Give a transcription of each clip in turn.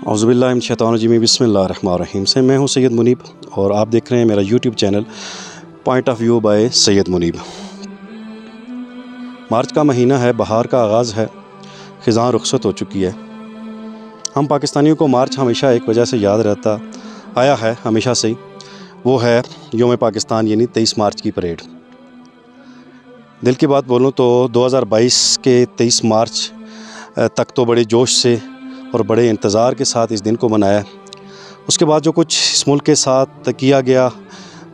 اعوذ باللہ من الشیطان الرجیم بسم اللہ الرحمن الرحیم سے میں ہوں سید منیب اور آپ دیکھ رہے ہیں میرا YouTube channel point of view by Syed Muneeb. مارچ کا مہینہ ہے، بہار کا آغاز ہے، خزاں رخصت ہو چکی ہے۔ ہم پاکستانیوں کو مارچ ہمیشہ ایک وجہ سے یاد رہتا آیا ہے ہمیشہ سے ہی، وہ ہے یوم پاکستان یعنی 23 مارچ کی پریڈ۔ دل کی بات بولوں تو 2022 کے 23 مارچ تک تو بڑے جوش سے اور بڑے انتظار کے ساتھ اس دن کو منایا۔ اس کے بعد جو کچھ اس ملک کے ساتھ کیا گیا،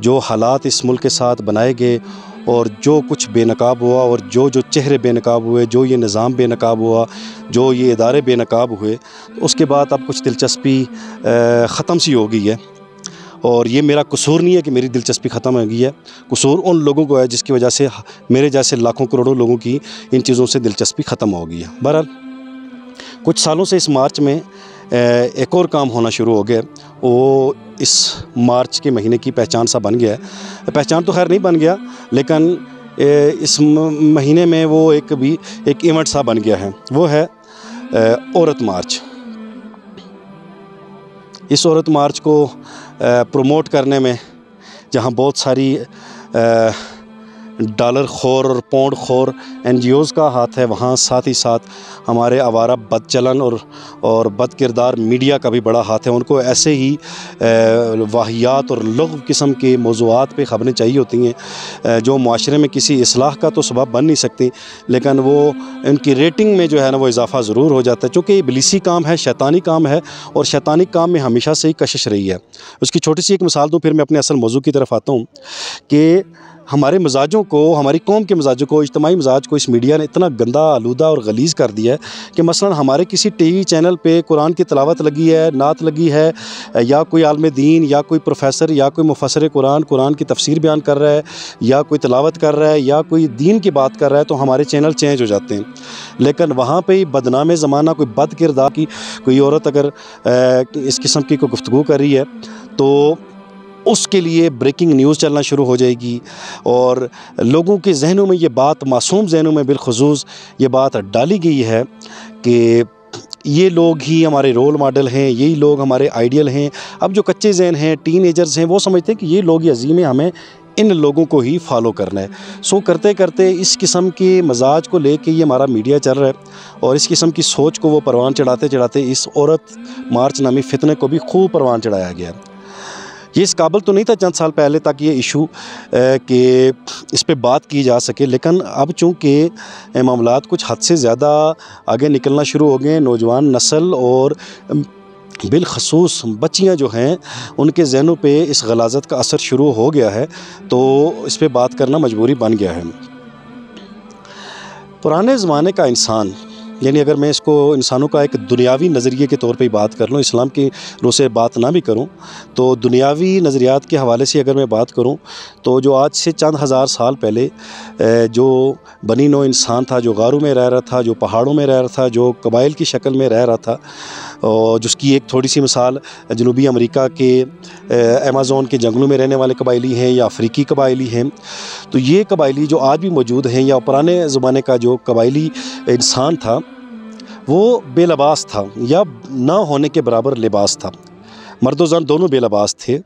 جو حالات اس ملک کے ساتھ بنائے گئے اور جو کچھ بے نقاب ہوا اور جو چہرے بے نقاب ہوئے، جو یہ نظام بے نقاب ہوا، جو یہ ادارے بے نقاب ہوئے، اس کے بعد اب کچھ دلچسپی ختم سی ہو گئی ہے۔ اور یہ میرا قصور نہیں ہے کہ میری دلچسپی ختم ہو گئی ہے، قصور ان لوگوں کو ہے جس کی وجہ سے میرے جیسے لاکھوں کروڑوں لوگوں کی ان چیزوں سے دلچسپی ختم ہو گئی ہے۔ بہرحال کچھ سالوں سے اس مارچ میں ایک اور کام ہونا شروع ہو گیا، وہ اس مارچ کے مہینے کی پہچان سا بن گیا ہے۔ پہچان تو خیر نہیں بن گیا، لیکن اس مہینے میں وہ ایک ایونٹ سا بن گیا ہے، وہ ہے عورت مارچ۔ اس عورت مارچ کو پروموٹ کرنے میں جہاں بہت ساری ڈالر خور اور پاؤنڈ خور این جی اوز کا ہاتھ ہے، وہاں ساتھ ہی ساتھ ہمارے آوارہ بد چلن اور بد کردار میڈیا کا بھی بڑا ہاتھ ہے۔ ان کو ایسے ہی واہیات اور لغو قسم کے موضوعات پہ خبریں چاہیے ہوتی ہیں جو معاشرے میں کسی اصلاح کا تو سبب بن نہیں سکتی، لیکن وہ ان کی ریٹنگ میں جو ہے نا وہ اضافہ ضرور ہو جاتا ہے، چونکہ یہ ابلیسی کام ہے، شیطانی کام ہے، اور شیطانی کام میں ہمیشہ سے ہی کشش رہی ہے۔ اس کی چھوٹی سی ایک مثال دوں، پھر میں اپنے اصل موضوع کی طرف آتا ہوں کہ ہمارے مزاجوں کو، ہماری قوم کے مزاجوں کو، اجتماعی مزاج کو اس میڈیا نے اتنا گندا، آلودہ اور غلیظ کر دیا ہے کہ مثلا ہمارے کسی ٹی وی چینل پہ قرآن کی تلاوت لگی ہے، نعت لگی ہے، یا کوئی عالم دین یا کوئی پروفیسر یا کوئی مفسر قرآن کی تفسیر بیان کر رہا ہے، یا کوئی تلاوت کر رہا ہے، یا کوئی دین کی بات کر رہا ہے، تو ہمارے چینل چینج ہو جاتے ہیں۔ لیکن وہاں پہ ہی بدنام زمانہ کوئی بد کردار کی کوئی عورت اگر اس قسم کی کوئی گفتگو کر رہی ہے تو اس کے لیے بریکنگ نیوز چلنا شروع ہو جائے گی، اور لوگوں کے ذہنوں میں یہ بات، معصوم ذہنوں میں بالخصوص یہ بات ڈالی گئی ہے کہ یہ لوگ ہی ہمارے رول ماڈل ہیں، یہی لوگ ہمارے آئیڈیل ہیں۔ اب جو کچے ذہن ہیں، ٹین ایجرز ہیں، وہ سمجھتے ہیں کہ یہ لوگ ہی عظیم ہیں، ہمیں ان لوگوں کو ہی فالو کرنا ہے۔ سو کرتے کرتے اس قسم کے مزاج کو لے کے یہ ہمارا میڈیا چل رہا ہے، اور اس قسم کی سوچ کو وہ پروان چڑھاتے چڑھاتے اس عورت مارچ نامی فتنے کو بھی خوب پروان چڑھایا گیا۔ یہ اس قابل تو نہیں تھا چند سال پہلے تک یہ ایشو کہ اس پہ بات کی جا سکے، لیکن اب چونکہ معاملات کچھ حد سے زیادہ آگے نکلنا شروع ہو گئے، نوجوان نسل اور بالخصوص بچیاں جو ہیں ان کے ذہنوں پہ اس غلاظت کا اثر شروع ہو گیا ہے، تو اس پہ بات کرنا مجبوری بن گیا ہے۔ پرانے زمانے کا انسان، یعنی اگر میں اس کو انسانوں کا ایک دنیاوی نظریے کے طور پہ بات کر لوں، اسلام کی روح سے بات نہ بھی کروں، تو دنیاوی نظریات کے حوالے سے اگر میں بات کروں تو جو آج سے چند ہزار سال پہلے جو بنی نوع انسان تھا، جو غاروں میں رہ رہا تھا، جو پہاڑوں میں رہ رہا تھا، جو قبائل کی شکل میں رہ رہا تھا، اور جس کی ایک تھوڑی سی مثال جنوبی امریکہ کے ایمازون کے جنگلوں میں رہنے والے قبائلی ہیں، یا افریقی قبائلی ہیں، تو یہ قبائلی جو آج بھی موجود ہیں، یا پرانے زمانے کا جو قبائلی انسان تھا وہ بے لباس تھا، یا نہ ہونے کے برابر لباس تھا۔ مرد و زن دونوں بے لباس تھے،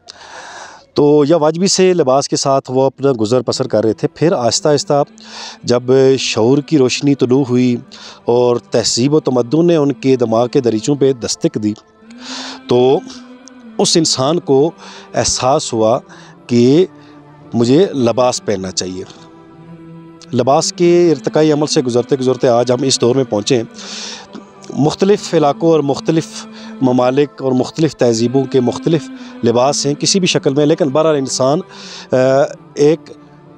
تو یا واجبی سے لباس کے ساتھ وہ اپنا گزر بسر کر رہے تھے۔ پھر آہستہ آہستہ جب شعور کی روشنی طلوع ہوئی اور تہذیب و تمدن نے ان کے دماغ کے دریچوں پہ دستک دی، تو اس انسان کو احساس ہوا کہ مجھے لباس پہننا چاہیے۔ لباس کے ارتقائی عمل سے گزرتے گزرتے آج ہم اس دور میں پہنچے۔ مختلف علاقوں اور مختلف ممالک اور مختلف تہذیبوں کے مختلف لباس ہیں کسی بھی شکل میں، لیکن بہرحال انسان ایک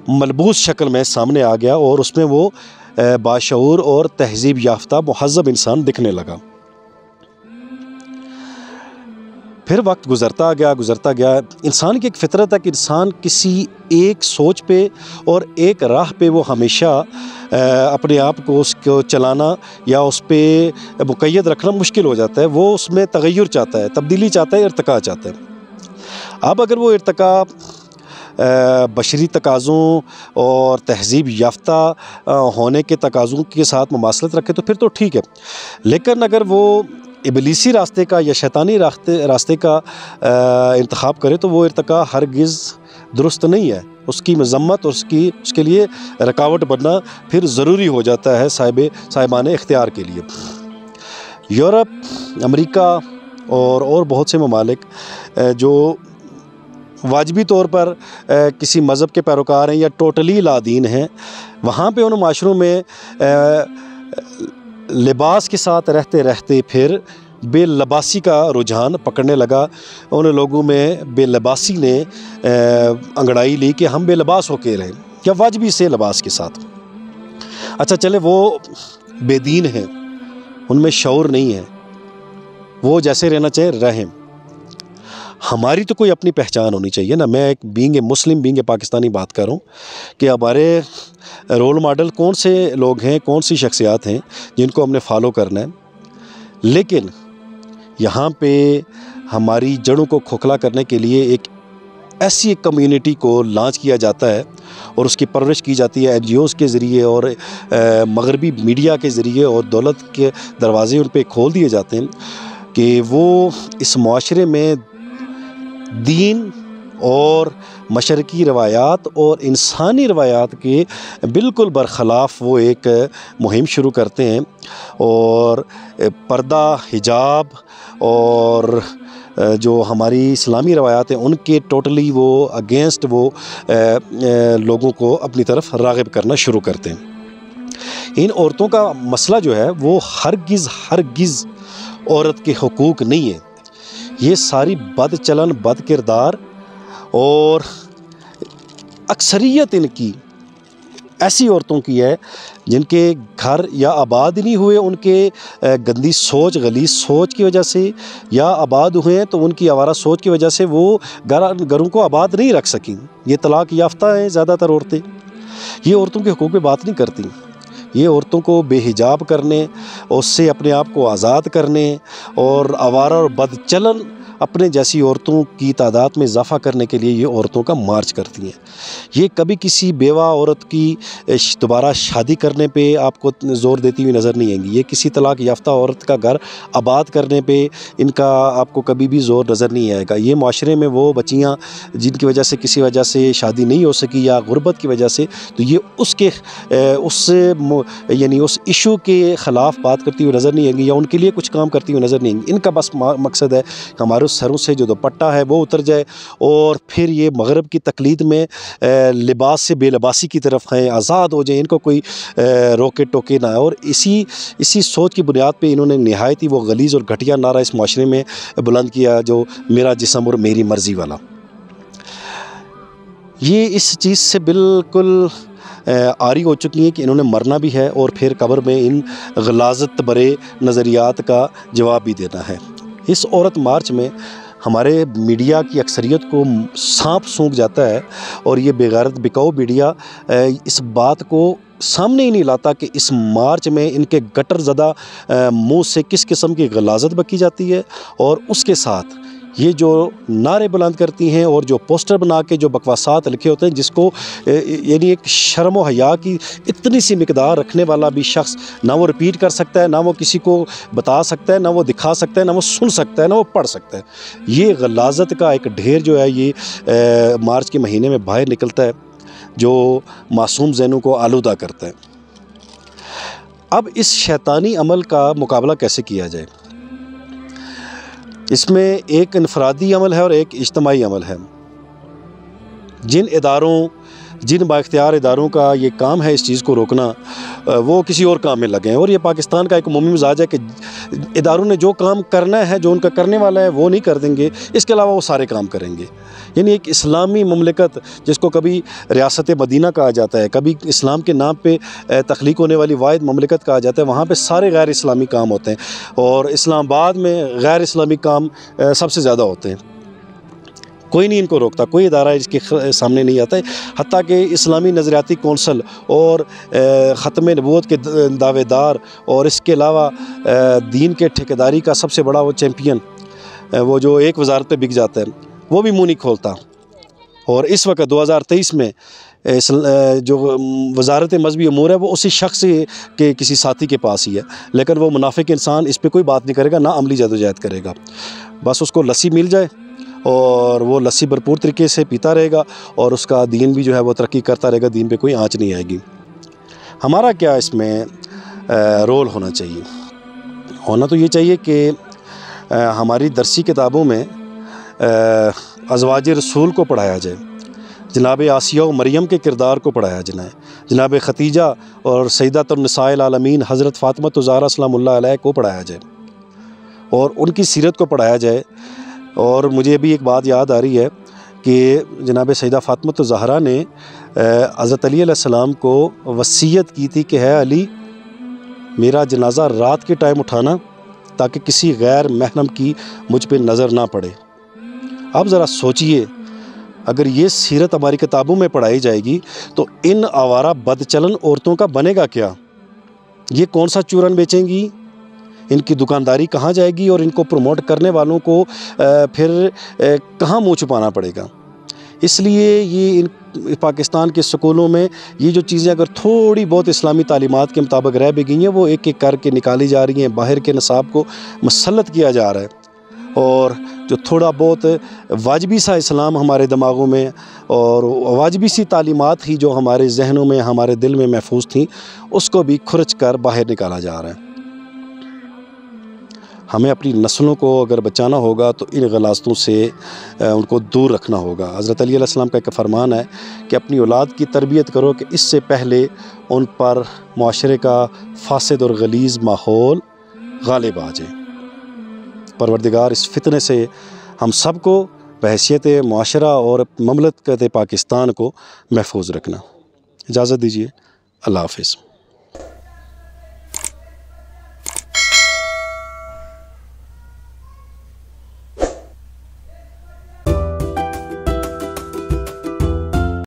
ملبوس شکل میں سامنے آ گیا، اور اس میں وہ باشعور اور تہذیب یافتہ مہذب انسان دکھنے لگا۔ پھر وقت گزرتا گیا، انسان کی ایک فطرت ہے کہ انسان کسی ایک سوچ پہ اور ایک راہ پہ وہ ہمیشہ اپنے آپ کو اس کو چلانا یا اس پہ مقید رکھنا مشکل ہو جاتا ہے۔ وہ اس میں تغیر چاہتا ہے، تبدیلی چاہتا ہے، ارتقاء چاہتا ہے۔ اب اگر وہ ارتقاء بشری تقاضوں اور تہذیب یافتہ ہونے کے تقاضوں کے ساتھ مماثلت رکھے تو پھر تو ٹھیک ہے، لیکن اگر وہ ابلیسی راستے کا یا شیطانی راستے کا انتخاب کرے تو وہ ارتقاء ہرگز درست نہیں ہے. اس کی مذمت اور اس کے لیے رکاوٹ بننا پھر ضروری ہو جاتا ہے صاحبان اختیار کے لیے. یورپ، امریکہ اور بہت سے ممالک جو واجبی طور پر کسی مذہب کے پیروکار ہیں یا ٹوٹلی لادین ہیں، وہاں پہ ان معاشروں میں لباس کے ساتھ رہتے رہتے پھر بے لباسی کا رجحان پکڑنے لگا. ان لوگوں میں بے لباسی نے انگڑائی لی کہ ہم بے لباس ہو کے رہیں یا واجبی سے لباس کے ساتھ. اچھا چلے وہ بے دین ہیں، ان میں شعور نہیں ہے، وہ جیسے رہنا چاہے رہیں. ہماری تو کوئی اپنی پہچان ہونی چاہیے نا. میں ایک being a Muslim, being a Pakistani بات کر رہا ہوں کہ ہمارے رول ماڈل کون سے لوگ ہیں، کون سی شخصیات ہیں جن کو ہم نے فالو کرنا ہے. لیکن یہاں پہ ہماری جڑوں کو کھوکھلا کرنے کے لیے ایسی ایک کمیونٹی کو لانچ کیا جاتا ہے اور اس کی پرورش کی جاتی ہے NGOs کے ذریعے اور مغربی میڈیا کے ذریعے، اور دولت کے دروازے ان پہ کھول دیے جاتے ہیں کہ وہ اس معاشرے میں دین اور مشرقی روایات اور انسانی روایات کے بالکل برخلاف وہ ایک مہم شروع کرتے ہیں، اور پردہ، حجاب اور جو ہماری اسلامی روایات ہیں ان کے ٹوٹلی وہ اگینسٹ وہ لوگوں کو اپنی طرف راغب کرنا شروع کرتے ہیں. ان عورتوں کا مسئلہ جو ہے وہ ہرگز عورت کے حقوق نہیں ہے. یہ ساری بد چلن، بد کردار، اور اکثریت ان کی ایسی عورتوں کی ہے جن کے گھر یا آباد نہیں ہوئے ان کے گندی سوچ، غلیظ سوچ کی وجہ سے، یا آباد ہوئے ہیں تو ان کی آوارہ سوچ کی وجہ سے وہ گھروں کو آباد نہیں رکھ سکیں. یہ طلاق یافتہ ہیں زیادہ تر عورتیں. یہ عورتوں کے حقوق پہ بات نہیں کرتی. یہ عورتوں کو بے حجاب کرنے، اس سے اپنے آپ کو آزاد کرنے، اور آوارہ اور بد چلن اپنے جیسی عورتوں کی تعداد میں اضافہ کرنے کے لیے یہ عورتوں کا مارچ کرتی ہیں. یہ کبھی کسی بیوہ عورت کی دوبارہ شادی کرنے پہ آپ کو زور دیتی ہوئی نظر نہیں آئیں گی. یہ کسی طلاق یافتہ عورت کا گھر آباد کرنے پہ ان کا آپ کو کبھی بھی زور نظر نہیں آئے گا. یہ معاشرے میں وہ بچیاں جن کی وجہ سے کسی وجہ سے شادی نہیں ہو سکی یا غربت کی وجہ سے، تو یہ اس ایشو کے خلاف بات کرتی ہوئی نظر نہیں آئیں گی یا ان کے لیے کچھ کام کرتی ہوئی نظر نہیں آئیں گی. ان کا بس مقصد ہے کہ ہمارے سروں سے جو دوپٹہ ہے وہ اتر جائے، اور پھر یہ مغرب کی تقلید میں لباس سے بے لباسی کی طرف ہیں، آزاد ہو جائیں، ان کو کوئی روکے ٹوکے نہ. اور اسی سوچ کی بنیاد پہ انہوں نے نہایت ہی وہ غلیظ اور گھٹیا نعرہ اس معاشرے میں بلند کیا، جو میرا جسم اور میری مرضی والا. یہ اس چیز سے بالکل عاری ہو چکی ہیں کہ انہوں نے مرنا بھی ہے اور پھر قبر میں ان غلاظت برے نظریات کا جواب بھی دینا ہے. اس عورت مارچ میں ہمارے میڈیا کی اکثریت کو سانپ سونکھ جاتا ہے، اور یہ بے غیرت بکاؤ میڈیا اس بات کو سامنے ہی نہیں لاتا کہ اس مارچ میں ان کے گٹر زدہ منہ سے کس قسم کی غلاظت بکی جاتی ہے، اور اس کے ساتھ یہ جو نعرے بلند کرتی ہیں اور جو پوسٹر بنا کے جو بکواسات لکھے ہوتے ہیں، جس کو یعنی ایک شرم و حیا کی اتنی سی مقدار رکھنے والا بھی شخص نہ وہ رپیٹ کر سکتا ہے، نہ وہ کسی کو بتا سکتا ہے، نہ وہ دکھا سکتا ہے، نہ وہ سن سکتا ہے، نہ وہ پڑھ سکتا ہے. یہ غلاظت کا ایک ڈھیر جو ہے یہ مارچ کے مہینے میں باہر نکلتا ہے، جو معصوم ذہنوں کو آلودہ کرتا ہے. اب اس شیطانی عمل کا مقابلہ کیسے کیا جائے؟ اس میں ایک انفرادی عمل ہے اور ایک اجتماعی عمل ہے. جن بااختیار اداروں کا یہ کام ہے اس چیز کو روکنا، وہ کسی اور کام میں لگے ہیں. اور یہ پاکستان کا ایک عمومی مزاج ہے کہ اداروں نے جو کام کرنا ہے، جو ان کا کرنے والا ہے وہ نہیں کر دیں گے، اس کے علاوہ وہ سارے کام کریں گے. یعنی ایک اسلامی مملکت جس کو کبھی ریاست مدینہ کہا جاتا ہے، کبھی اسلام کے نام پہ تخلیق ہونے والی واحد مملکت کہا جاتا ہے، وہاں پہ سارے غیر اسلامی کام ہوتے ہیں، اور اسلام آباد میں غیر اسلامی کام سب سے زیادہ ہوتے ہیں. کوئی نہیں ان کو روکتا، کوئی ادارہ اس کے سامنے نہیں آتا ہے. حتیٰ کہ اسلامی نظریاتی کونسل اور ختم نبوت کے دعوے دار، اور اس کے علاوہ دین کے ٹھیکیداری کا سب سے بڑا وہ چیمپئن، وہ جو ایک وزارت پہ بک جاتا ہے، وہ بھی منہ نہیں کھولتا. اور اس وقت 2023 میں جو وزارت مذہبی امور ہے وہ اسی شخص کے کسی ساتھی کے پاس ہی ہے، لیکن وہ منافق انسان اس پہ کوئی بات نہیں کرے گا، نہ عملی جدوجہد کرے گا۔ بس اس کو لسی مل جائے اور وہ لسی بھرپور طریقے سے پیتا رہے گا، اور اس کا دین بھی جو ہے وہ ترقی کرتا رہے گا، دین پہ کوئی آنچ نہیں آئے گی۔ ہمارا کیا اس میں رول ہونا چاہیے؟ ہونا تو یہ چاہیے کہ ہماری درسی کتابوں میں ازواج رسول کو پڑھایا جائے، جناب آسیہ و مریم کے کردار کو پڑھایا جائے، جناب ختیجہ اور سیدۃ النساء العالمین حضرت فاطمہ الزہرا سلام اللہ علیہ کو پڑھایا جائے، اور ان کی سیرت کو پڑھایا جائے۔ اور مجھے بھی ایک بات یاد آ رہی ہے کہ جناب سیدہ فاطمہ الزہرا نے حضرت علی علیہ السلام کو وصیت کی تھی کہ ہے علی، میرا جنازہ رات کے ٹائم اٹھانا تاکہ کسی غیر محرم کی مجھ پہ نظر نہ پڑے۔ اب ذرا سوچئے، اگر یہ سیرت ہماری کتابوں میں پڑھائی جائے گی تو ان آوارہ بدچلن عورتوں کا بنے گا کیا؟ یہ کون سا چورن بیچیں گی؟ ان کی دکانداری کہاں جائے گی؟ اور ان کو پروموٹ کرنے والوں کو پھر کہاں منہ چھپانا پڑے گا؟ اس لیے یہ پاکستان کے سکولوں میں یہ جو چیزیں اگر تھوڑی بہت اسلامی تعلیمات کے مطابق رہ بھی گئی ہیں، وہ ایک ایک کر کے نکالی جا رہی ہیں، باہر کے نصاب کو مسلط کیا جا رہا ہے، اور جو تھوڑا بہت واجبی سا اسلام ہمارے دماغوں میں اور واجبی سی تعلیمات ہی جو ہمارے ذہنوں میں ہمارے دل میں محفوظ تھیں، اس کو بھی کھرچ کر باہر نکالا جا رہا ہے۔ ہمیں اپنی نسلوں کو اگر بچانا ہوگا تو ان غلاظتوں سے ان کو دور رکھنا ہوگا۔ حضرت علی علیہ السلام کا ایک فرمان ہے کہ اپنی اولاد کی تربیت کرو کہ اس سے پہلے ان پر معاشرے کا فاسد اور غلیظ ماحول غالب آ جائے۔ پروردگار اس فتنے سے ہم سب کو بحیثیت معاشرہ اور مملکت پاکستان کو محفوظ رکھنا۔ اجازت دیجیے، اللہ حافظ۔